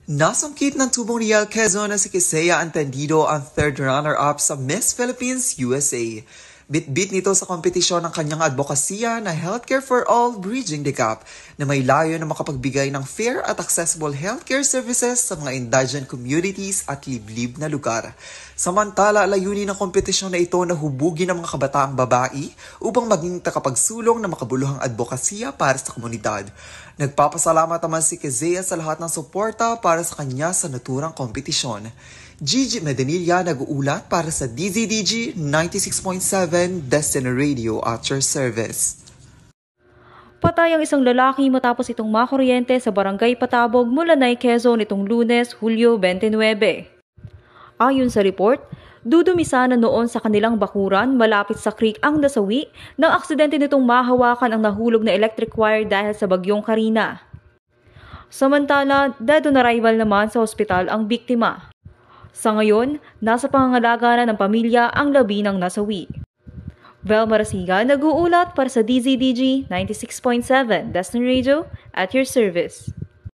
Nasungkit ng tubong Real Quezon na si Kisea Antendido ang third runner-up sa Miss Philippines USA. Bit-bit nito sa kompetisyon ng kanyang advokasya na Healthcare for All Bridging the Gap na may layo na makapagbigay ng fair at accessible healthcare services sa mga indigent communities at liblib na lugar. Samantala, layunin ng kompetisyon na ito na hubugin ang mga kabataang babae upang maging takapagsulong na makabuluhang advokasya para sa komunidad. Nagpapasalamat naman si Kisea sa lahat ng suporta para sa kanya sa naturang kompetisyon. Gigi Medanilla nag-uulat para sa DZDG 96.7 Destiny Radio at your service. Patay ang isang lalaki matapos itong makuryente sa Barangay Patabog, Mulanay, Quezon itong Lunes, Hulyo 29. Ayon sa report, dudumisa na noon sa kanilang bakuran malapit sa creek ang nasawi nang aksidente nitong mahawakan ang nahulog na electric wire dahil sa bagyong Karina. Samantala, dead on arrival naman sa ospital ang biktima. Sa ngayon, nasa pangangalaga na ng pamilya ang labi ng nasawi. Velma Rasiga nag-uulat para sa DZDG 96.7 Destiny Radio at your service.